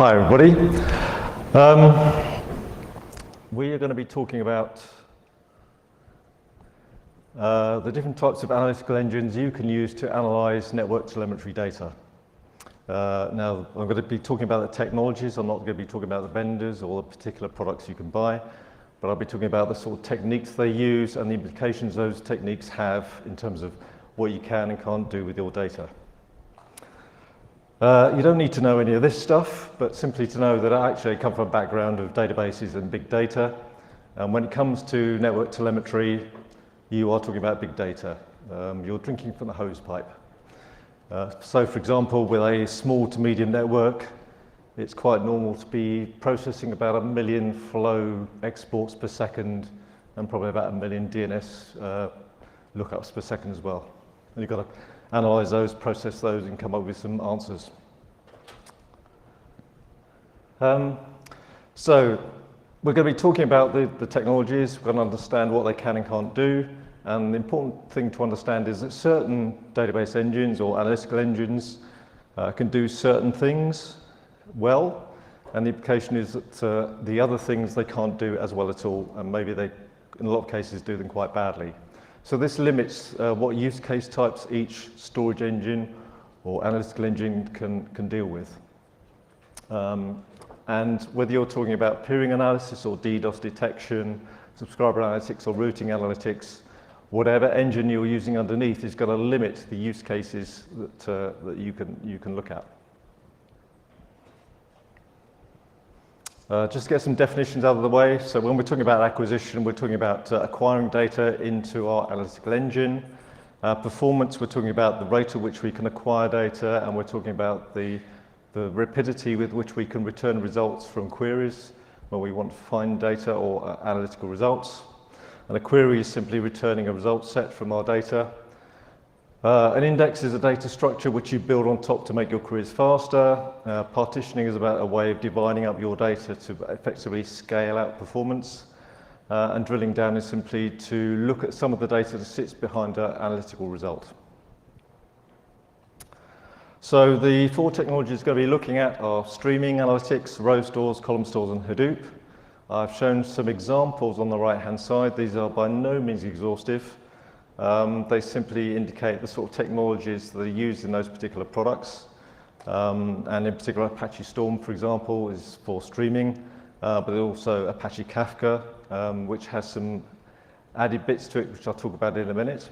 Hi everybody. We are going to be talking about the different types of analytical engines you can use to analyze network telemetry data. Now, I'm going to be talking about the technologies. I'm not going to be talking about the vendors or the particular products you can buy, but I'll be talking about the sort of techniques they use and the implications those techniques have in terms of what you can and can't do with your data. You don't need to know any of this stuff, but simply to know that I actually come from a background of databases and big data. And when it comes to network telemetry, you are talking about big data. You're drinking from the hose pipe. So for example, with a small to medium network, it's quite normal to be processing about 1 million flow exports per second and probably about 1 million DNS lookups per second as well. And you've got to analyze those, process those, and come up with some answers. So we're going to be talking about the technologies. We're going to understand what they can and can't do. And the important thing to understand is that certain database engines or analytical engines can do certain things well. And the implication is that the other things they can't do as well at all. And maybe they, in a lot of cases, do them quite badly. So this limits what use case types each storage engine or analytical engine can deal with. And whether you're talking about peering analysis or DDoS detection, subscriber analytics or routing analytics, whatever engine you're using underneath is going to limit the use cases that you can look at. Just to get some definitions out of the way. So when we're talking about acquisition, we're talking about acquiring data into our analytical engine. Performance, we're talking about the rate at which we can acquire data, and we're talking about the rapidity with which we can return results from queries when we want to find data or analytical results. And a query is simply returning a result set from our data. An index is a data structure which you build on top to make your queries faster. Partitioning is about a way of dividing up your data to effectively scale out performance. And drilling down is simply to look at some of the data that sits behind an analytical result. So the 4 technologies we're going to be looking at are streaming analytics, row stores, column stores, and Hadoop. I've shown some examples on the right-hand side. These are by no means exhaustive. They simply indicate the sort of technologies that are used in those particular products. And in particular, Apache Storm, for example, is for streaming, but also Apache Kafka, which has some added bits to it, which I'll talk about in a minute.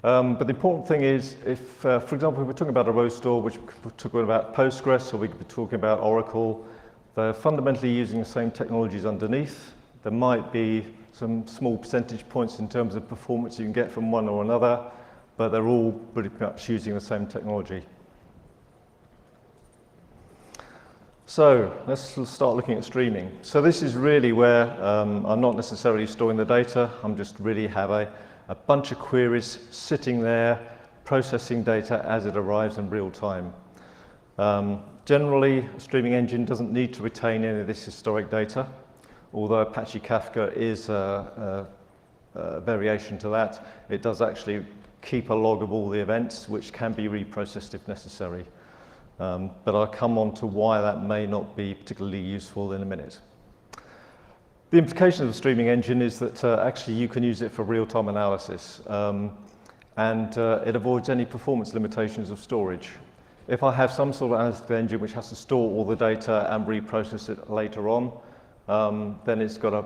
But the important thing is, if, for example, if we're talking about a row store, which we're talking about Postgres, or we could be talking about Oracle, they're fundamentally using the same technologies underneath. There might be some small percentage points in terms of performance you can get from one or another, but they're all pretty much using the same technology. So let's start looking at streaming. So this is really where I'm not necessarily storing the data. I'm just really have a bunch of queries sitting there, processing data as it arrives in real time. Generally, a streaming engine doesn't need to retain any of this historic data, although Apache Kafka is a variation to that. It does actually keep a log of all the events, which can be reprocessed if necessary. But I'll come on to why that may not be particularly useful in a minute. The implication of the streaming engine is that actually you can use it for real-time analysis, and it avoids any performance limitations of storage. If I have some sort of analytical engine which has to store all the data and reprocess it later on, then it's got to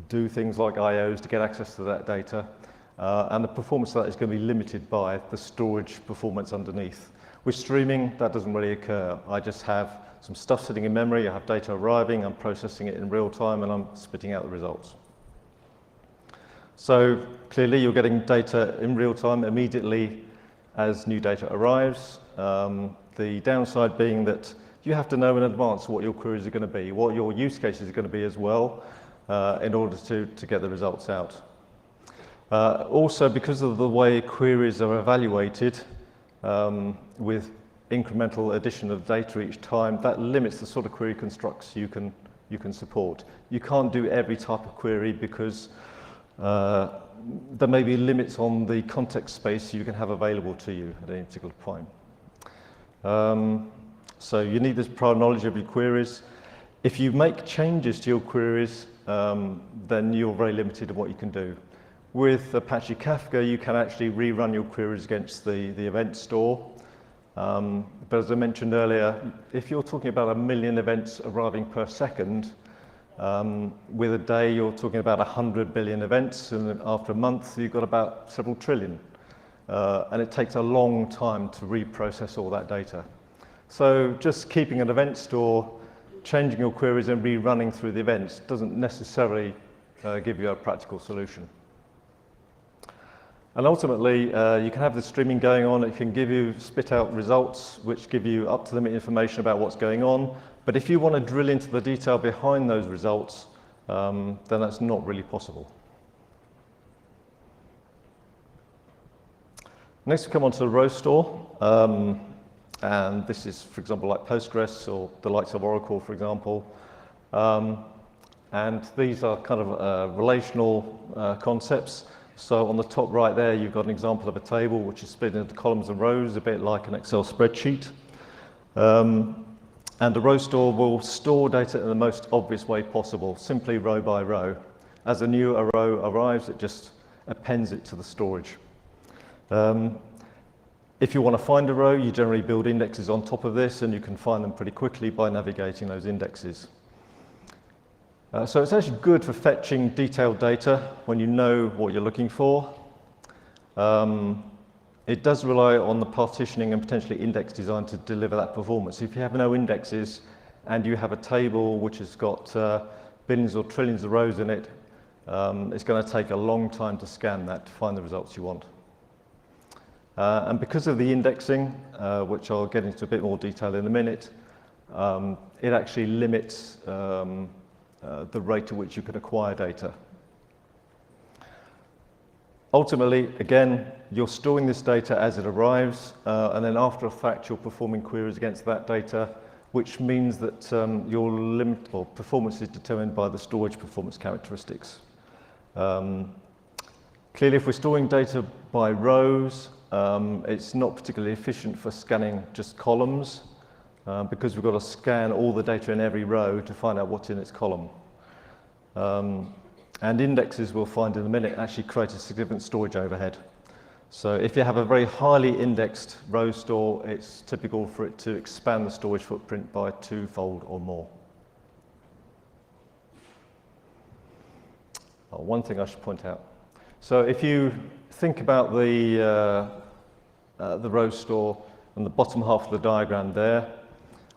do things like IOs to get access to that data, and the performance of that is going to be limited by the storage performance underneath. With streaming, that doesn't really occur. I just have some stuff sitting in memory, I have data arriving, I'm processing it in real time, and I'm spitting out the results. So clearly you're getting data in real time immediately as new data arrives. The downside being that you have to know in advance what your queries are going to be, what your use cases are going to be as well, in order to get the results out. Also, because of the way queries are evaluated with incremental addition of data each time, that limits the sort of query constructs you can support. You can't do every type of query because there may be limits on the context space you can have available to you at any particular point. So you need this prior knowledge of your queries. If you make changes to your queries, then you're very limited in what you can do. With Apache Kafka, you can actually rerun your queries against the event store. But as I mentioned earlier, if you're talking about 1 million events arriving per second, with a day you're talking about 100 billion events, and then after a month you've got about several trillion. And it takes a long time to reprocess all that data. So just keeping an event store, changing your queries and rerunning through the events doesn't necessarily give you a practical solution. And ultimately, you can have the streaming going on. It can give you spit out results which give you up-to-the-minute information about what's going on. But if you want to drill into the detail behind those results, then that's not really possible. Next, we come on to the row store. And this is, for example, like Postgres or the likes of Oracle, for example. And these are kind of relational concepts. So on the top right there, you've got an example of a table which is split into columns and rows, a bit like an Excel spreadsheet. And the row store will store data in the most obvious way possible, simply row by row. As a new row arrives, it just appends it to the storage. If you want to find a row, you generally build indexes on top of this, and you can find them pretty quickly by navigating those indexes. So it's actually good for fetching detailed data when you know what you're looking for. It does rely on the partitioning and potentially index design to deliver that performance. If you have no indexes and you have a table which has got billions or trillions of rows in it, it's going to take a long time to scan that to find the results you want. And because of the indexing, which I'll get into a bit more detail in a minute, it actually limits the rate at which you can acquire data. Ultimately, again, you're storing this data as it arrives, and then after a fact, you're performing queries against that data, which means that your limit or performance is determined by the storage performance characteristics. Clearly, if we're storing data by rows, it's not particularly efficient for scanning just columns, because we've got to scan all the data in every row to find out what's in its column. And indexes, we'll find in a minute, actually create a significant storage overhead. So if you have a very highly indexed row store, it's typical for it to expand the storage footprint by 2-fold or more. Oh, one thing I should point out. So if you think about the row store on the bottom half of the diagram there,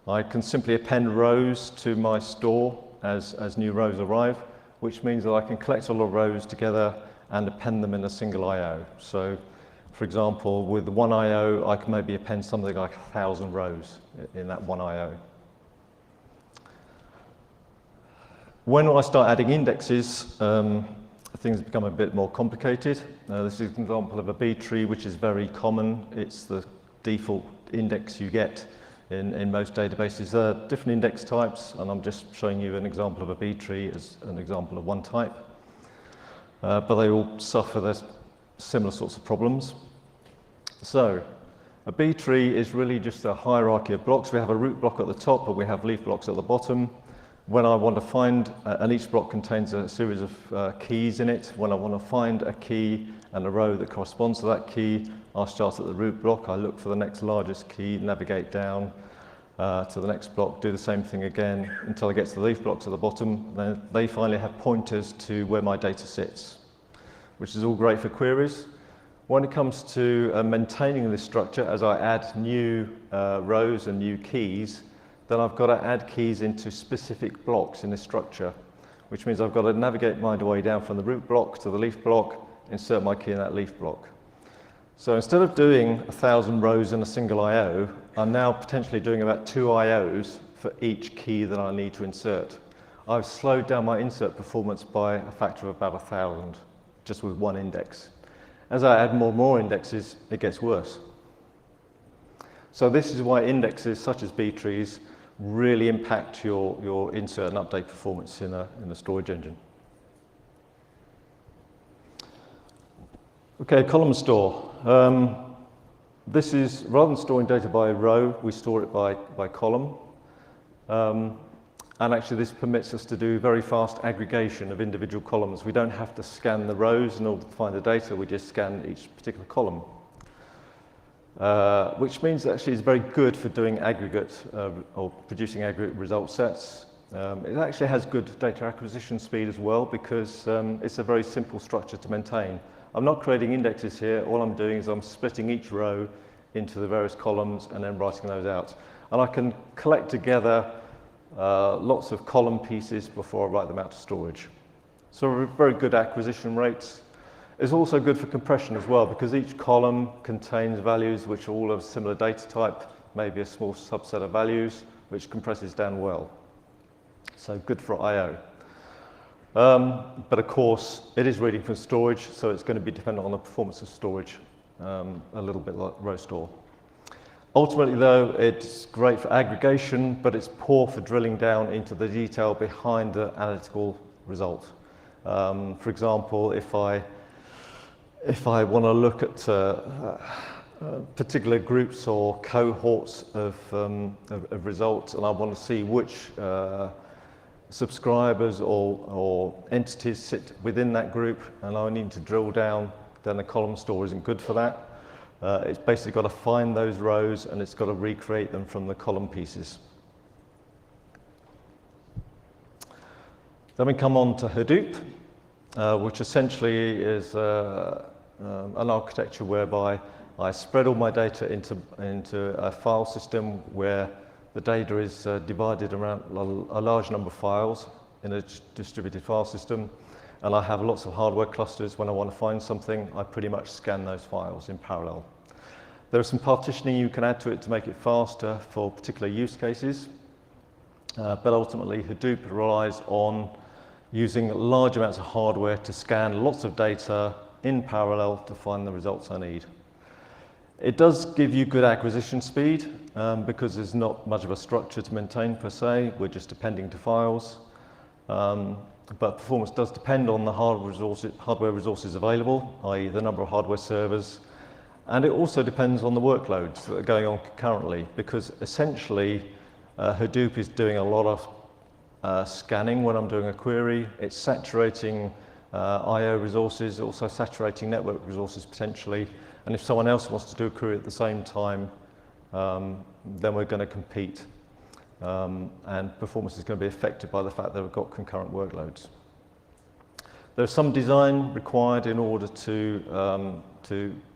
I can simply append rows to my store as new rows arrive, which means that I can collect all the rows together and append them in a single I/O. So, for example, with one I/O, I can maybe append something like 1,000 rows in that one I/O. When I start adding indexes, things become a bit more complicated. This is an example of a B tree, which is very common. It's the default index you get in most databases. There are different index types, and I'm just showing you an example of a B tree as an example of one type. But they all suffer their similar sorts of problems. So a B tree is really just a hierarchy of blocks. We have a root block at the top, but we have leaf blocks at the bottom. When I want to find, and each block contains a series of keys in it. When I want to find a key and a row that corresponds to that key, I'll start at the root block. I look for the next largest key, navigate down to the next block, do the same thing again until I get to the leaf blocks at the bottom. Then they finally have pointers to where my data sits, which is all great for queries. When it comes to maintaining this structure, as I add new rows and new keys, then I've got to add keys into specific blocks in this structure, which means I've got to navigate my way down from the root block to the leaf block, insert my key in that leaf block. So instead of doing 1,000 rows in a single I/O, I'm now potentially doing about 2 I/Os for each key that I need to insert. I've slowed down my insert performance by a factor of about 1,000, just with one index. As I add more and more indexes, it gets worse. So this is why indexes such as B trees really impact your insert and update performance in a storage engine. Okay, column store. This is, rather than storing data by row, we store it by column. And actually this permits us to do very fast aggregation of individual columns. We don't have to scan the rows in order to find the data, we just scan each particular column. Which means that actually it's very good for doing aggregate or producing aggregate result sets. It actually has good data acquisition speed as well because it's a very simple structure to maintain. I'm not creating indexes here, all I'm doing is I'm splitting each row into the various columns and then writing those out. And I can collect together lots of column pieces before I write them out to storage. So very good acquisition rates. It's also good for compression as well because each column contains values which are all of similar data type, maybe a small subset of values, which compresses down well. So good for I/O. But of course, it is reading from storage, so it's going to be dependent on the performance of storage, a little bit like row store. Ultimately, though, it's great for aggregation, but it's poor for drilling down into the detail behind the analytical result. For example, if I want to look at particular groups or cohorts of results, and I want to see which subscribers or entities sit within that group, and I need to drill down, then the column store isn't good for that. It's basically got to find those rows and it's got to recreate them from the column pieces. Then we come on to Hadoop, which essentially is an architecture whereby I spread all my data into a file system where the data is divided around a large number of files in a distributed file system. And I have lots of hardware clusters. When I want to find something, I pretty much scan those files in parallel. There is some partitioning you can add to it to make it faster for particular use cases. But ultimately, Hadoop relies on using large amounts of hardware to scan lots of data in parallel to find the results I need. It does give you good acquisition speed because there's not much of a structure to maintain per se. We're just appending to files. But performance does depend on the hardware resources available, i.e. the number of hardware servers. And it also depends on the workloads that are going on concurrently, because essentially Hadoop is doing a lot of scanning when I'm doing a query. It's saturating I/O resources, also saturating network resources potentially. And if someone else wants to do a query at the same time, then we're going to compete. And performance is going to be affected by the fact that we've got concurrent workloads. There's some design required in order to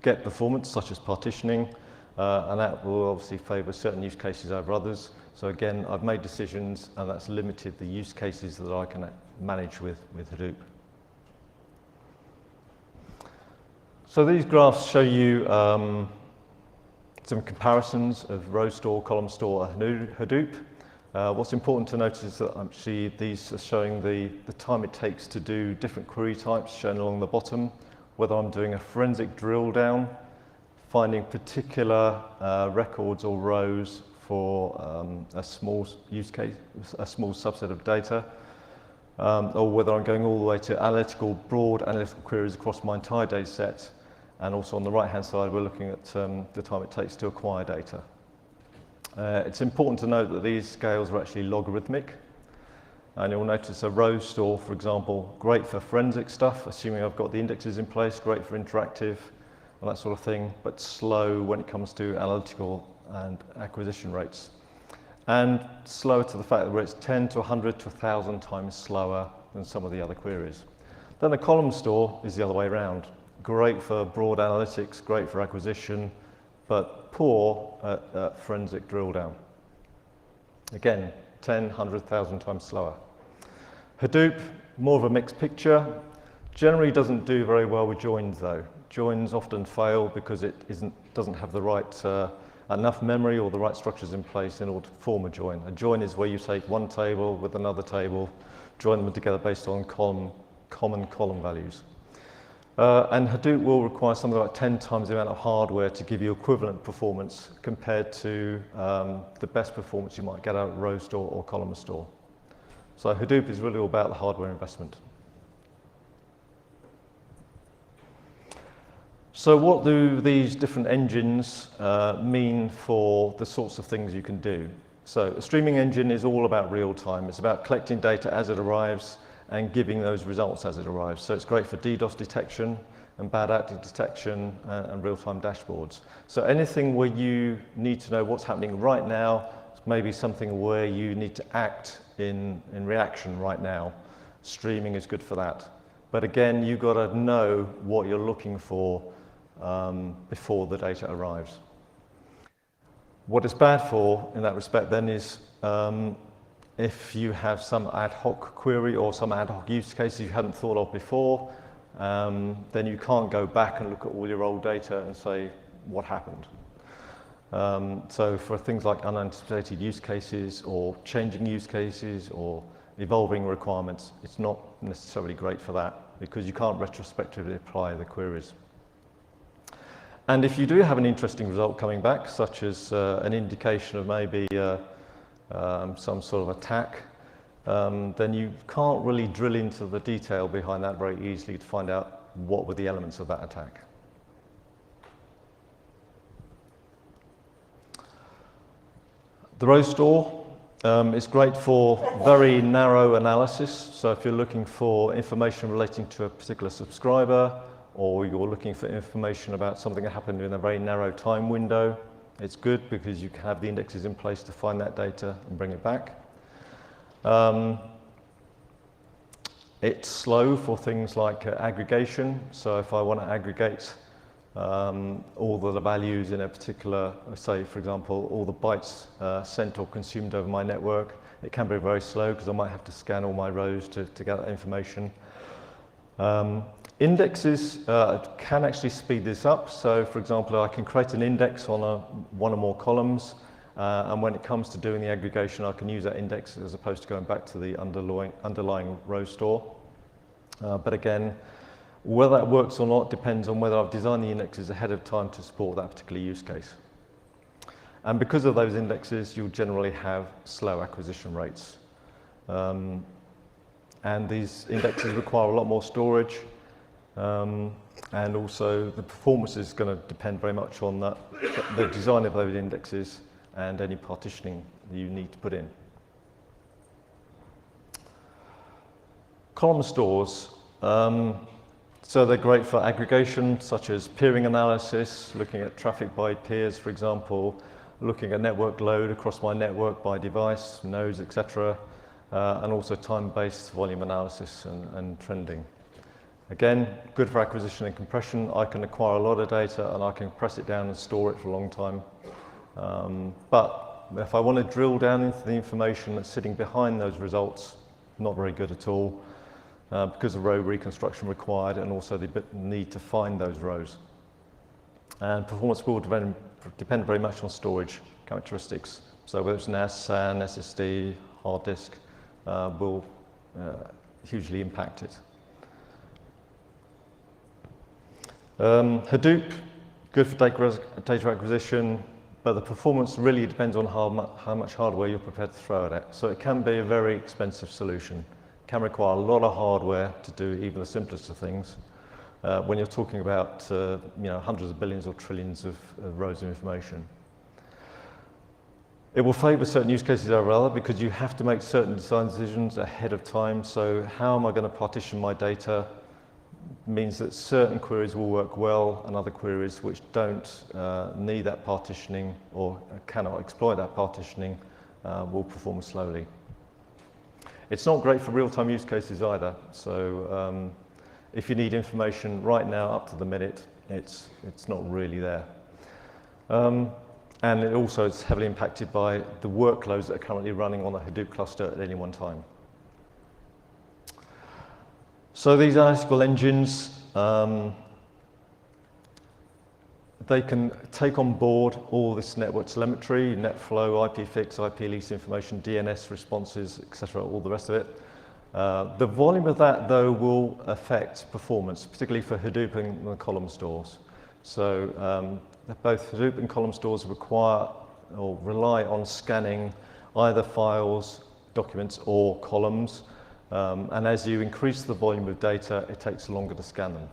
get performance, such as partitioning, and that will obviously favour certain use cases over others. So again, I've made decisions, and that's limited the use cases that I can manage with Hadoop. So these graphs show you some comparisons of row store, column store, and Hadoop. What's important to notice is that actually these are showing the time it takes to do different query types shown along the bottom, whether I'm doing a forensic drill down, finding particular records or rows for a small use case, a small subset of data, or whether I'm going all the way to broad analytical queries across my entire data set. And also on the right-hand side, we're looking at the time it takes to acquire data. It's important to note that these scales are actually logarithmic. And you'll notice a row store, for example, great for forensic stuff, assuming I've got the indexes in place, great for interactive and that sort of thing, but slow when it comes to analytical and acquisition rates. And slower to the fact that it's 10 to 100 to 1,000 times slower than some of the other queries. Then the column store is the other way around. Great for broad analytics, great for acquisition, but poor at forensic drill down. Again, 10, 100,000 times slower. Hadoop, more of a mixed picture. Generally doesn't do very well with joins though. Joins often fail because it doesn't have the right enough memory or the right structures in place in order to form a join. A join is where you take one table with another table, join them together based on common column values. And Hadoop will require something like 10 times the amount of hardware to give you equivalent performance compared to the best performance you might get out of row store or column store. So Hadoop is really all about the hardware investment. So what do these different engines mean for the sorts of things you can do? So a streaming engine is all about real time. It's about collecting data as it arrives and giving those results as it arrives. So it's great for DDoS detection and bad actor detection and real-time dashboards. So anything where you need to know what's happening right now, maybe something where you need to act in reaction right now, streaming is good for that. But again, you've got to know what you're looking for before the data arrives. What it's bad for in that respect then is if you have some ad hoc query or some ad hoc use cases you hadn't thought of before, then you can't go back and look at all your old data and say what happened. So for things like unanticipated use cases or changing use cases or evolving requirements, it's not necessarily great for that because you can't retrospectively apply the queries. And if you do have an interesting result coming back, such as an indication of maybe some sort of attack, then you can't really drill into the detail behind that very easily to find out what were the elements of that attack. The row store is great for very narrow analysis. So if you're looking for information relating to a particular subscriber, or you're looking for information about something that happened in a very narrow time window, it's good because you can have the indexes in place to find that data and bring it back. It's slow for things like aggregation. So if I want to aggregate all the values in a particular, say for example, all the bytes sent or consumed over my network, it can be very slow because I might have to scan all my rows to get that information. Indexes can actually speed this up. So for example, I can create an index on one or more columns, and when it comes to doing the aggregation, I can use that index as opposed to going back to the underlying row store. But again, whether that works or not depends on whether I've designed the indexes ahead of time to support that particular use case. And because of those indexes, you'll generally have slow acquisition rates. And these indexes require a lot more storage. And also the performance is going to depend very much on the design of those indexes and any partitioning you need to put in. Column stores. So they're great for aggregation, such as peering analysis, looking at traffic by peers, for example, looking at network load across my network by device, nodes, etc., and also time-based volume analysis and trending. Again, good for acquisition and compression. I can acquire a lot of data and I can press it down and store it for a long time. But if I want to drill down into the information that's sitting behind those results, not very good at all, because of row reconstruction required and also the need to find those rows. And performance will depend very much on storage characteristics. So whether it's NAS, SAN, SSD, hard disk, will hugely impact it. Hadoop, good for data acquisition, but the performance really depends on how much hardware you're prepared to throw at it. So it can be a very expensive solution. It can require a lot of hardware to do even the simplest of things. When you're talking about hundreds of billions or trillions of rows of information. It will favor certain use cases over other because you have to make certain design decisions ahead of time. So how am I going to partition my data means that certain queries will work well and other queries which don't need that partitioning or cannot exploit that partitioning will perform slowly. It's not great for real-time use cases either. So if you need information right now up to the minute, it's not really there. And it also is heavily impacted by the workloads that are currently running on the Hadoop cluster at any one time. So these analytical engines, they can take on board all this network telemetry, net flow, IP fix, IP lease information, DNS responses, etc., all the rest of it. The volume of that, though, will affect performance, particularly for Hadoop and the column stores. So both Hadoop and column stores require or rely on scanning either files, documents, or columns. And as you increase the volume of data, it takes longer to scan them.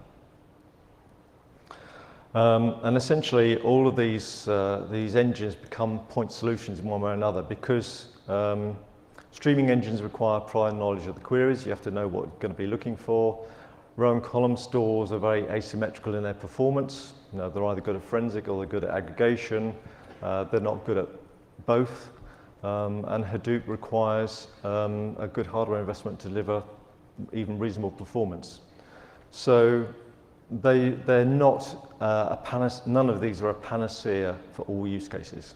And essentially, all of these engines become point solutions in one way or another because streaming engines require prior knowledge of the queries. You have to know what you're going to be looking for. Row and column stores are very asymmetrical in their performance. You know, they're either good at forensic or they're good at aggregation. They're not good at both. And Hadoop requires a good hardware investment to deliver even reasonable performance. So they're not none of these are a panacea for all use cases.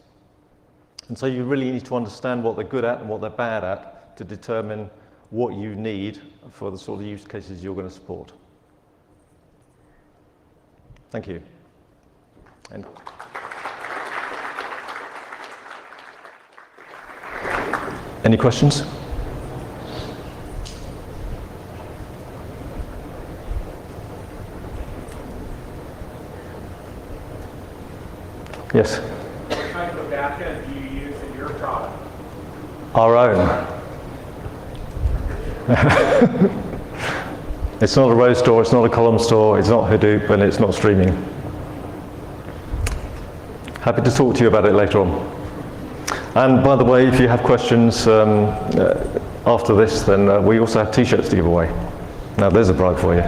And so you really need to understand what they're good at and what they're bad at to determine what you need for the sort of use cases you're going to support. Thank you. And any questions? Yes? What type of backend do you use in your product? Our own. It's not a row store, it's not a column store, it's not Hadoop, and it's not streaming. Happy to talk to you about it later on. And by the way, if you have questions after this, then we also have t-shirts to give away. Now there's a bribe for you.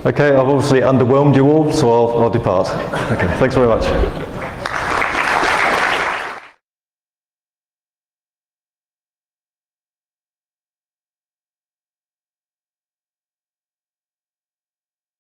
Okay, I've obviously underwhelmed you all, so I'll depart. Okay, thanks very much.